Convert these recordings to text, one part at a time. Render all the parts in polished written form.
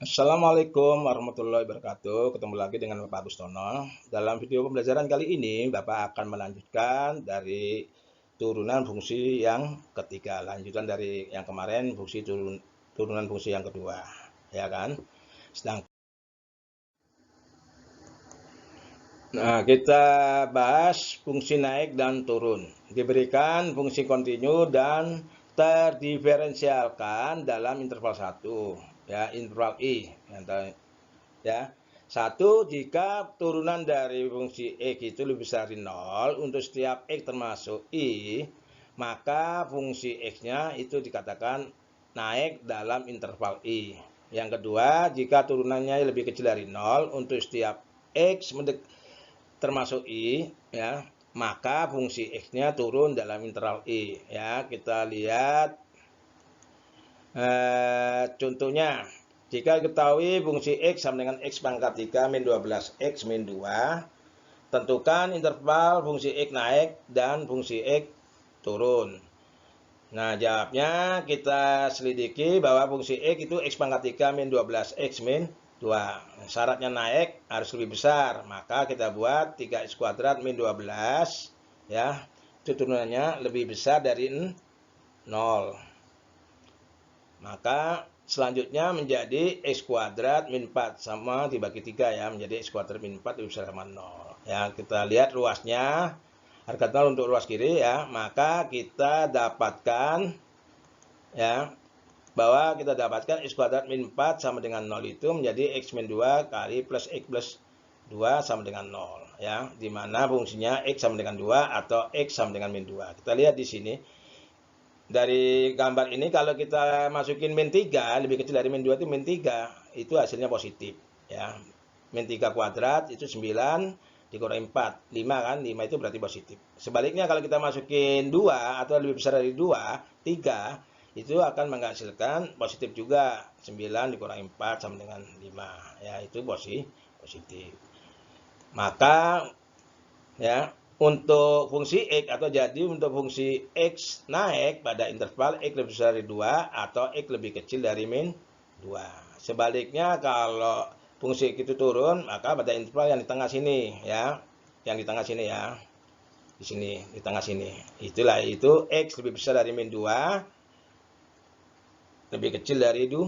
Assalamualaikum warahmatullahi wabarakatuh. Ketemu lagi dengan Bapak Agustono. Dalam video pembelajaran kali ini, Bapak akan melanjutkan dari turunan fungsi yang ketiga. Lanjutan dari yang kemarin, turunan fungsi yang kedua. Ya kan? Nah, kita bahas fungsi naik dan turun. Diberikan fungsi kontinu dan terdiferensialkan dalam interval 1. Ya, interval I. Ya. 1, jika turunan dari fungsi X itu lebih besar dari 0 untuk setiap X termasuk I, maka fungsi X-nya itu dikatakan naik dalam interval I. Yang kedua, jika turunannya lebih kecil dari 0 untuk setiap X termasuk I, ya, maka fungsi X-nya turun dalam interval I. Ya, kita lihat contohnya. Jika diketahui fungsi X sama dengan X pangkat 3 min 12 X min 2, tentukan interval fungsi X naik dan fungsi X turun. Nah, jawabnya kita selidiki bahwa fungsi X itu X pangkat 3 min 12 X min 2. Syaratnya naik harus lebih besar, maka kita buat 3X kuadrat min 12, ya, itu turunannya lebih besar dari 0. Maka selanjutnya menjadi X kuadrat min 4 sama dibagi 3, ya, menjadi X kuadrat min 4 lebih besar sama 0. Ya, kita lihat ruasnya, harga 0 untuk ruas kiri, ya, maka kita dapatkan, ya, bahwa kita dapatkan X kuadrat min 4 sama dengan 0 itu menjadi X min 2 kali plus X plus 2 sama dengan 0, ya, dimana fungsinya X sama dengan 2 atau X sama dengan min 2. Kita lihat di sini. Dari gambar ini kalau kita masukin min 3, lebih kecil dari min 2 itu min 3, itu hasilnya positif, ya. Min 3 kuadrat itu 9 dikurangi 4, 5 kan, 5 itu berarti positif. Sebaliknya kalau kita masukin 2 atau lebih besar dari 2, 3, itu akan menghasilkan positif juga. 9 dikurangi 4 sama dengan 5, ya, itu positif. Maka, ya, untuk fungsi X atau jadi untuk fungsi X naik pada interval X lebih besar dari 2 atau X lebih kecil dari min 2. Sebaliknya kalau fungsi X itu turun, maka pada interval yang di tengah sini, ya. Yang di tengah sini, ya. Di sini, di tengah sini. Itulah itu X lebih besar dari min 2, lebih kecil dari 2.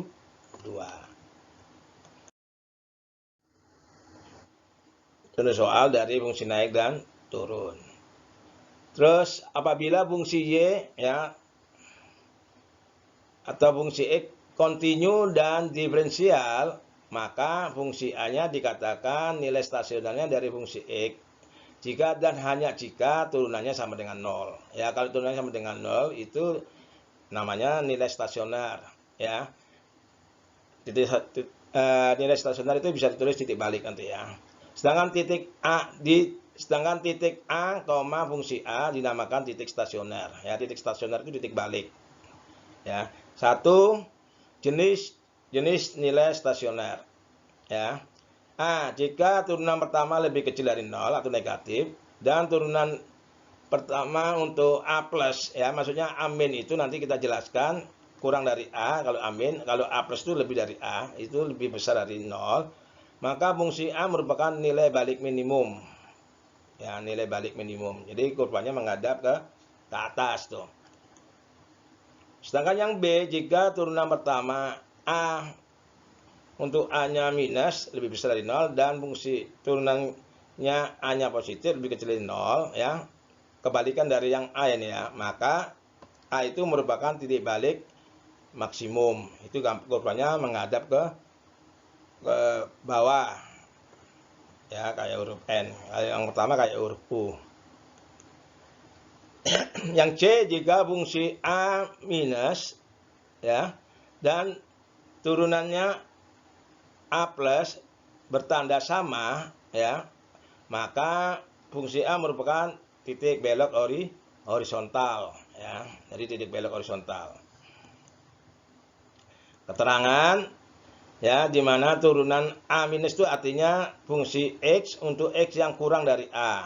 Itu soal dari fungsi naik dan turun. Terus apabila fungsi Y, ya, atau fungsi X kontinu dan diferensial, maka fungsi A-nya dikatakan nilai stasionernya dari fungsi X jika dan hanya jika turunannya sama dengan 0. Ya, kalau turunannya sama dengan 0 itu namanya nilai stasioner, ya. Nilai stasioner itu bisa ditulis titik balik nanti, ya. Sedangkan titik A, fungsi A dinamakan titik stasioner. Ya, titik stasioner itu titik balik. Ya, satu jenis nilai stasioner. Ya, jika turunan pertama lebih kecil dari 0 atau negatif dan turunan pertama untuk A plus, ya, maksudnya A min itu nanti kita jelaskan kurang dari A kalau A min, kalau A plus itu lebih dari A, itu lebih besar dari 0. Maka fungsi A merupakan nilai balik minimum. Ya, nilai balik minimum. Jadi kurvanya menghadap ke atas tuh. Sedangkan yang B, jika turunan pertama A untuk A-nya minus lebih besar dari 0 dan fungsi turunannya A-nya positif lebih kecil dari 0, ya. Kebalikan dari yang A ini, ya. Maka A itu merupakan titik balik maksimum. Itu kurvanya menghadap ke bawah, ya, kayak huruf N. Yang pertama kayak huruf U. Yang C, jika fungsi A minus, ya, dan turunannya A plus bertanda sama, ya, maka fungsi A merupakan titik belok horizontal, ya. Jadi titik belok horizontal. Keterangan, ya, di mana turunan A minus itu artinya fungsi X untuk X yang kurang dari A.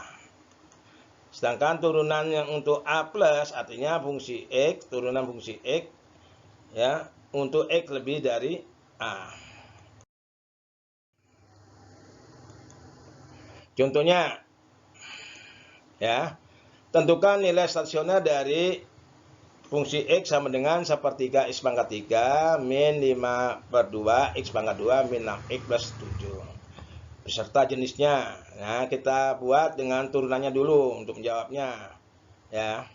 Sedangkan turunan yang untuk A plus artinya fungsi X, turunan fungsi X, ya, untuk X lebih dari A. Contohnya, ya, tentukan nilai stasioner dari fungsi X sama dengan 1/3 X pangkat 3 min 5/2 X pangkat 2 min 6X plus 7. Beserta jenisnya. Nah, kita buat dengan turunannya dulu untuk menjawabnya. Ya.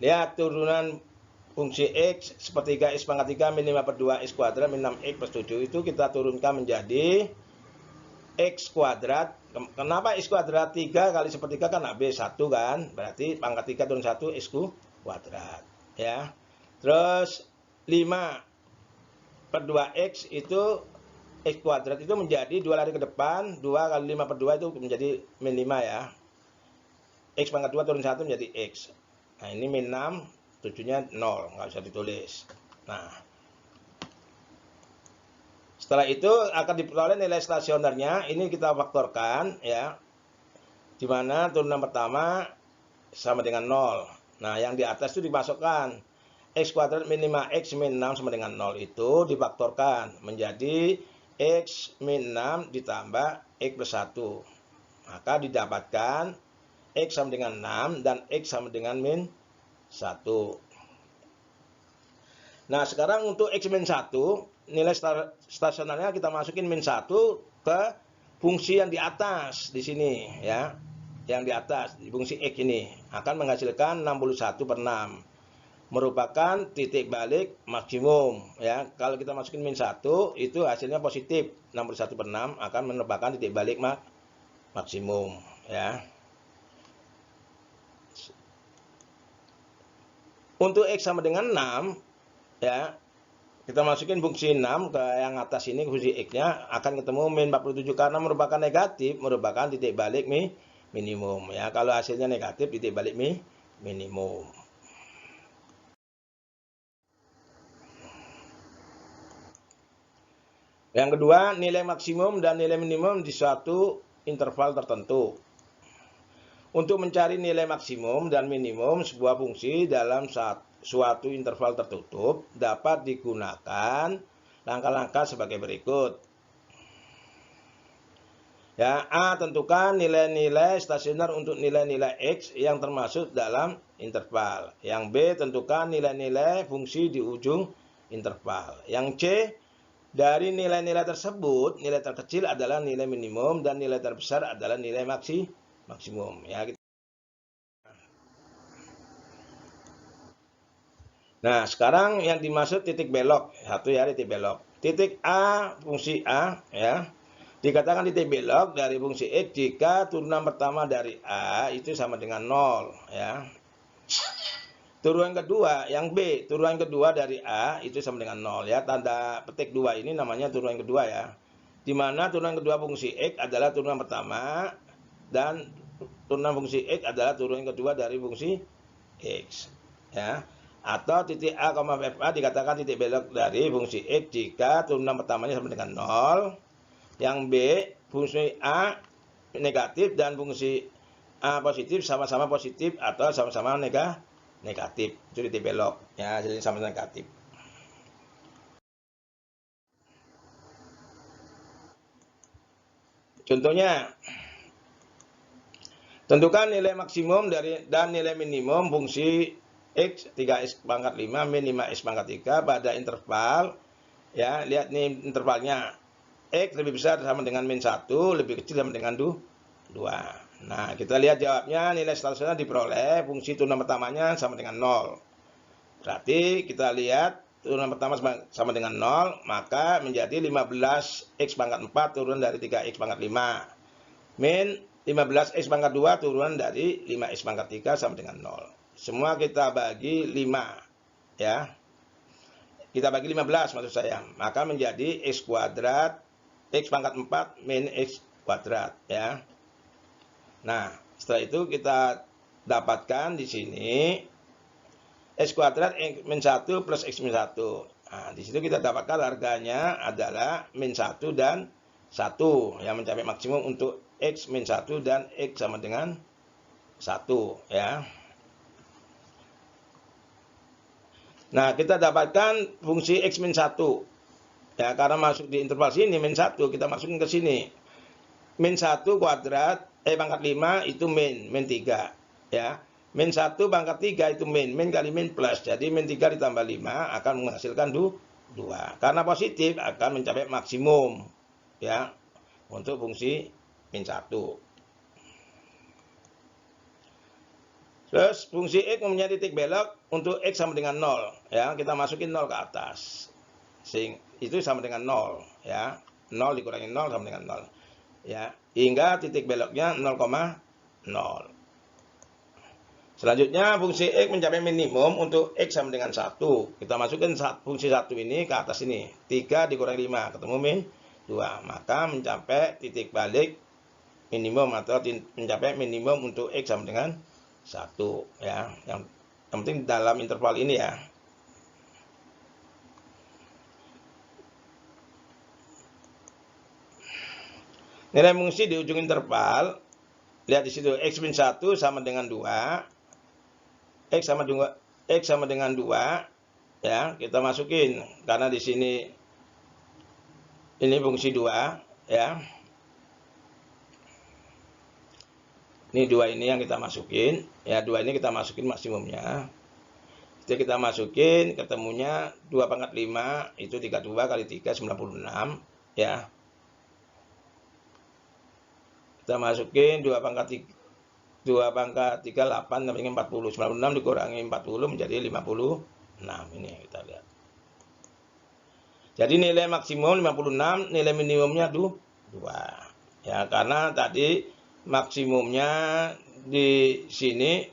Lihat turunan fungsi X 1/3 X pangkat 3 min 5/2 X kuadrat min 6X plus 7 itu kita turunkan menjadi X kuadrat. Kenapa X kuadrat? 3 kali 1/3 kan AB 1 kan. Berarti pangkat 3 turun 1 X kuadrat. Ya. Terus 5/2X itu X kuadrat itu menjadi 2 lari ke depan. 2 kali 5/2 itu menjadi min 5 ya. X pangkat 2 turun 1 menjadi X. Nah ini min 6, 7-nya 0. Nggak bisa ditulis. Nah. Setelah itu akan diperoleh nilai stasionernya. Ini kita faktorkan ya. Di mana turunan pertama sama dengan 0. Nah, yang di atas itu dimasukkan. X kuadrat min 5X min 6 sama dengan 0 itu difaktorkan menjadi X min 6 ditambah X plus 1. Maka didapatkan X sama dengan 6 dan X sama dengan min 1. Nah, sekarang untuk X min 1, nilai stasionernya kita masukin min 1 ke fungsi yang di atas di sini ya. Yang di atas di fungsi X ini akan menghasilkan 61/6 merupakan titik balik maksimum ya. Kalau kita masukin min 1 itu hasilnya positif, 61/6 akan merupakan titik balik maksimum ya. Untuk X sama dengan 6 ya, kita masukin fungsi 6 ke yang atas ini, fungsi X-nya akan ketemu min 47 karena merupakan negatif, merupakan titik balik minimum ya. Kalau hasilnya negatif, titik balik minimum. Yang kedua, nilai maksimum dan nilai minimum di suatu interval tertentu. Untuk mencari nilai maksimum dan minimum sebuah fungsi dalam suatu interval tertutup dapat digunakan langkah-langkah sebagai berikut. Ya, A. Tentukan nilai-nilai stasioner untuk nilai-nilai X yang termasuk dalam interval. Yang B. Tentukan nilai-nilai fungsi di ujung interval. Yang C. Dari nilai-nilai tersebut, nilai terkecil adalah nilai minimum dan nilai terbesar adalah nilai maksimum. Ya, nah, sekarang yang dimaksud titik belok. Satu ya, titik belok. Titik A, fungsi A ya. Dikatakan titik belok dari fungsi X jika turunan pertama dari A itu sama dengan 0 ya. Turunan kedua, yang B, turunan kedua dari A itu sama dengan 0 ya. Tanda petik 2 ini namanya turunan kedua ya. Di mana turunan kedua fungsi X adalah turunan pertama dan turunan fungsi X adalah turunan kedua dari fungsi X ya. Atau titik A, FA dikatakan titik belok dari fungsi X jika turunan pertamanya sama dengan 0. Yang B, fungsi A negatif dan fungsi A positif sama-sama positif atau sama-sama negatif. Itu titik belok ya, jadi sama-sama negatif. Contohnya, tentukan nilai maksimum dan nilai minimum fungsi X 3X pangkat 5 min 5X pangkat 3 pada interval ya. Lihat nih intervalnya. X lebih besar sama dengan min 1, lebih kecil sama dengan 2. Nah, kita lihat jawabnya, nilai stasioner diperoleh, fungsi turunan pertamanya sama dengan 0. Berarti kita lihat turunan pertama sama dengan 0, maka menjadi 15X pangkat 4 turun dari 3X pangkat 5. Min 15X pangkat 2 turunan dari 5X pangkat 3 sama dengan 0. Semua kita bagi 5 ya. Kita bagi 15 maksud saya. Maka menjadi X kuadrat X pangkat 4 min X kuadrat ya. Nah, setelah itu kita dapatkan di sini X kuadrat X min 1 plus X min 1. Nah, di situ kita dapatkan harganya adalah min 1 dan 1 yang mencapai maksimum untuk X min 1 dan X sama dengan 1 ya. Nah, kita dapatkan fungsi X min 1. Ya, karena masuk di interval sini min 1, kita masukin ke sini. min 1 kuadrat, pangkat 5 itu min 3. Ya. Min 1 pangkat 3 itu min kali min plus. Jadi min 3 ditambah 5 akan menghasilkan 2. Karena positif akan mencapai maksimum. Ya. Untuk fungsi min 1. Terus fungsi X mempunyai titik belok untuk X sama dengan 0. Ya, kita masukin 0 ke atas. Itu sama dengan 0. Ya. 0 dikurangi 0 sama dengan 0. Ya, hingga titik beloknya 0,0. Selanjutnya fungsi X mencapai minimum untuk X sama dengan 1. Kita masukkan fungsi 1 ini ke atas ini. 3 dikurangi 5 ketemu min 2. Maka mencapai titik balik minimum atau mencapai minimum untuk X sama dengan 1. Ya, yang penting dalam interval ini ya. Nilai fungsi di ujung interval, lihat di situ X min 1 sama dengan 2. X sama dengan 2. Ya, kita masukin karena di sini ini fungsi 2, ya. Ini 2 ini yang kita masukin, ya 2 ini kita masukin maksimumnya. Jadi kita masukin ketemunya 2 pangkat 5 itu 32 kali 3 96, ya. Kita masukin 2 pangkat 3 8 sampai 40. 96 dikurangi 40 menjadi 56. Ini kita lihat. Jadi nilai maksimum 56, nilai minimumnya 2. Ya, karena tadi maksimumnya di sini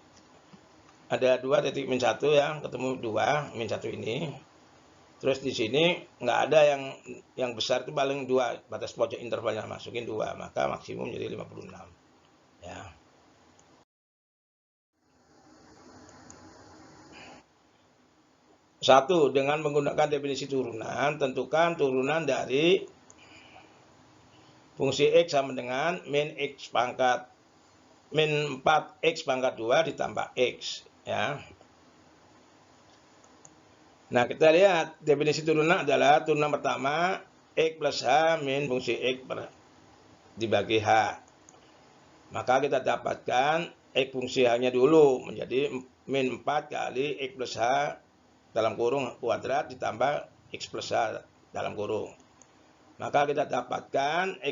ada 2 titik min 1 ya, ketemu 2 min 1 ini. Terus di sini nggak ada yang besar itu paling 2, batas pojok intervalnya masukin 2, maka maksimum jadi 56. Ya. Satu, dengan menggunakan definisi turunan, tentukan turunan dari fungsi X sama dengan min 4X pangkat 2 ditambah X, ya. Nah, kita lihat definisi turunan adalah turunan pertama X plus H min fungsi X dibagi H. Maka kita dapatkan X fungsi H-nya dulu menjadi min 4 kali X plus H dalam kurung kuadrat ditambah X plus H dalam kurung. Maka kita dapatkan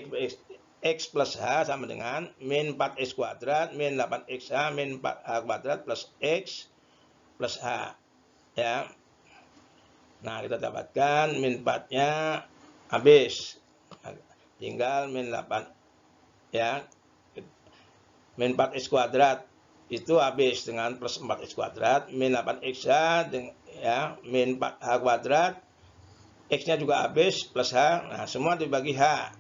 X plus H sama dengan min 4X kuadrat min 8XH min 4H kuadrat plus X plus H. Ya. Nah, kita dapatkan min 4-nya habis. Tinggal min 8. Ya. Min 4X kuadrat itu habis dengan plus 4X kuadrat min 8XH ya, min 4H kuadrat. X-nya juga habis plus H. Nah, semua dibagi H.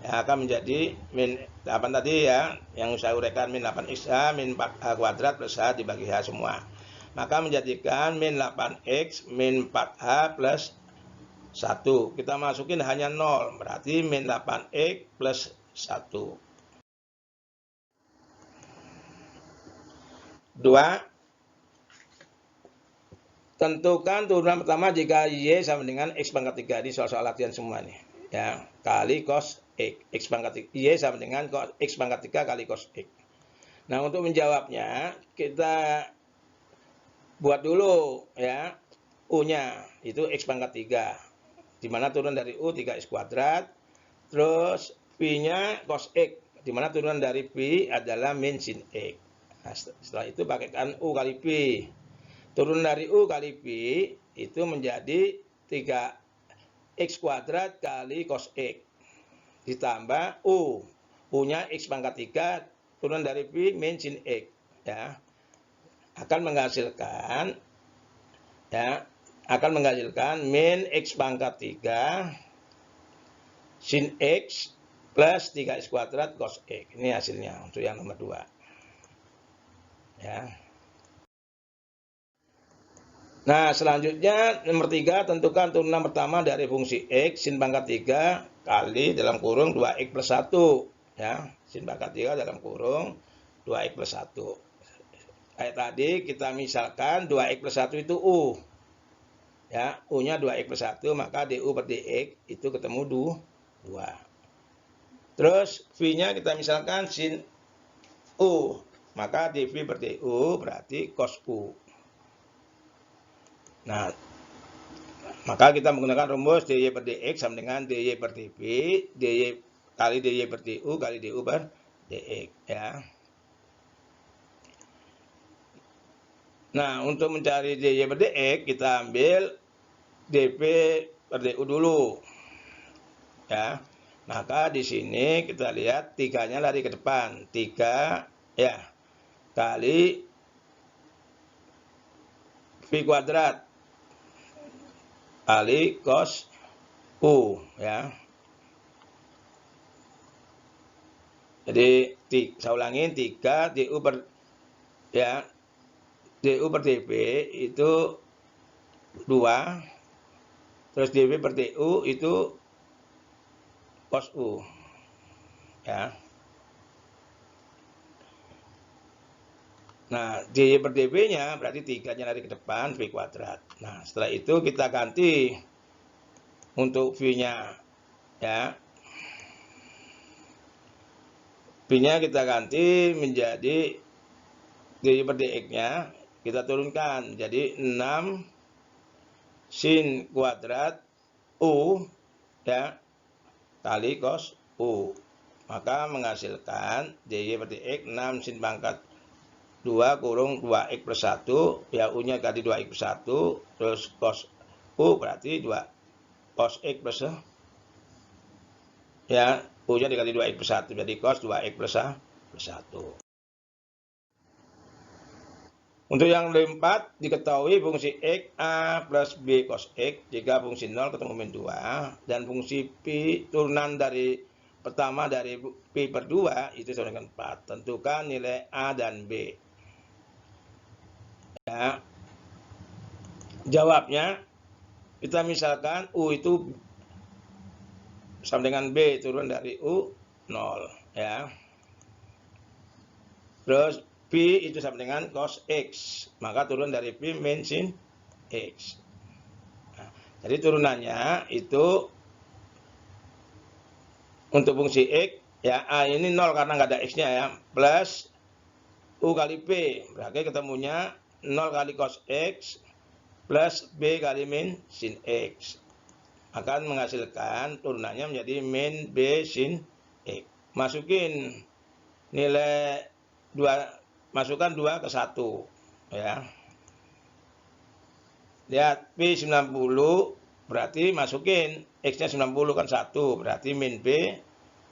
Ya, akan menjadi min 8 tadi ya, yang saya uraikan min 8XH min 4H kuadrat plus H dibagi H semua. Maka menjadikan min 8X min 4H plus 1. Kita masukin hanya 0, berarti min 8X plus 1. 2. Tentukan turunan pertama jika Y sama dengan X pangkat 3. Ini soal-soal latihan semua nih. Ya, kali cos X. X pangkat 3. Y sama dengan X pangkat 3 kali cos X. Nah, untuk menjawabnya, kita buat dulu ya. U-nya itu X pangkat 3. Dimana turun dari U 3X kuadrat. Terus P-nya cos X. Dimana turunan dari P adalah min sin X. Nah, setelah itu pakaikan U kali P. Turun dari U kali P itu menjadi 3X kuadrat kali cos X. Ditambah U. U-nya X pangkat 3, turun dari P min sin X. Ya. Akan menghasilkan min X pangkat 3 sin X plus 3X kuadrat cos X. Ini hasilnya untuk yang nomor 2. Ya. Nah, selanjutnya nomor 3, tentukan turunan pertama dari fungsi X sin pangkat 3 kali dalam kurung 2X plus 1. Ya, sin pangkat 3 dalam kurung 2X plus 1. Kayak tadi kita misalkan 2X plus 1 itu U. Ya, U-nya 2X plus 1, maka DU per DX itu ketemu 2. Terus V-nya kita misalkan sin U, maka dV per du berarti cos U. Nah, maka kita menggunakan rumus dy per dx sama dengan dy per dv, dy kali dy per du kali du per dx ya. Nah, untuk mencari dy per dx kita ambil dv per du dulu. Ya. Maka di sini kita lihat 3-nya lari ke depan. 3 ya kali V kuadrat kali cos U ya. Jadi saya ulangin 3 du per ya du per dv itu 2, terus dv per du itu cos U ya. Nah, dy per dv-nya berarti 3-nya lari ke depan V kuadrat. Nah, setelah itu kita ganti untuk V-nya ya. V-nya kita ganti menjadi dy per dx-nya kita turunkan jadi 6 sin kuadrat U ya kali cos U. Maka menghasilkan dy per dx 6 sin pangkat 2 kurung 2x plus 1 ya U-nya tadi 2x plus 1 terus cos U berarti 2 cos x plus ya U-nya dikali 2x plus 1 jadi cos 2x plus 1. Untuk yang keempat diketahui fungsi x a plus b cos x jika fungsi 0 ketemu min 2 dan fungsi pi turunan dari pertama dari pi per 2 itu sama dengan 4. Tentukan nilai a dan b. Ya. Jawabnya kita misalkan U itu sama dengan B turun dari U 0 ya. Terus P itu sama dengan cos X, maka turun dari P min sin X. Nah, jadi turunannya itu untuk fungsi X ya A ini 0 karena nggak ada X-nya ya, plus U kali P, berarti ketemunya 0 kali cos X plus B kali min sin X. Akan menghasilkan turunannya menjadi min B sin X. Masukin nilai 2, masukkan 2 ke 1 ya. Lihat P 90 berarti masukin X-nya 90 kan 1 berarti min B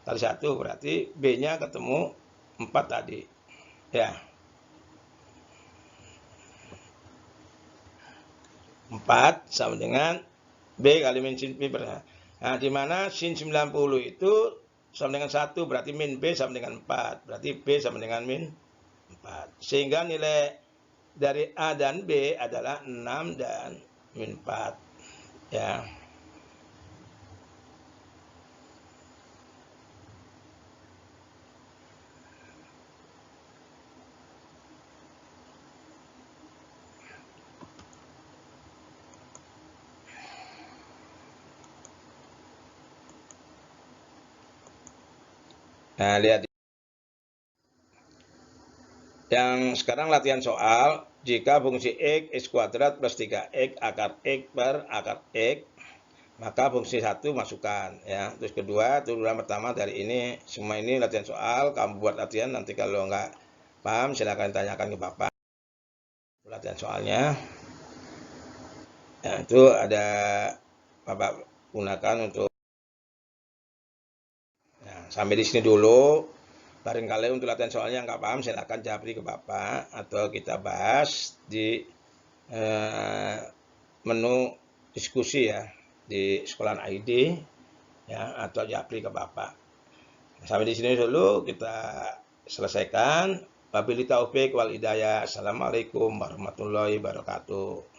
kali 1 berarti B-nya ketemu 4 tadi ya. 4 sama dengan B kali min sin P per. Nah, di mana sin 90 itu sama dengan 1 berarti min B sama dengan 4. Berarti B sama dengan min 4. Sehingga nilai dari A dan B adalah 6 dan min 4 ya. Nah, lihat. Yang sekarang latihan soal, jika fungsi x kuadrat plus 3x akar x per akar x, maka fungsi 1 masukkan ya. Terus kedua, turunan pertama dari ini, semua ini latihan soal, kamu buat latihan, nanti kalau nggak paham silahkan tanyakan ke Bapak. Latihan soalnya. Ya, itu ada Bapak gunakan untuk ya, sampai di sini dulu. Barangkali untuk latihan soalnya nggak paham, silakan japri ke Bapak atau kita bahas di menu diskusi ya di sekolahan ID ya atau japri ke Bapak. Sampai di sini dulu kita selesaikan. Wabillahi taufik wal hidayah. Assalamualaikum warahmatullahi wabarakatuh.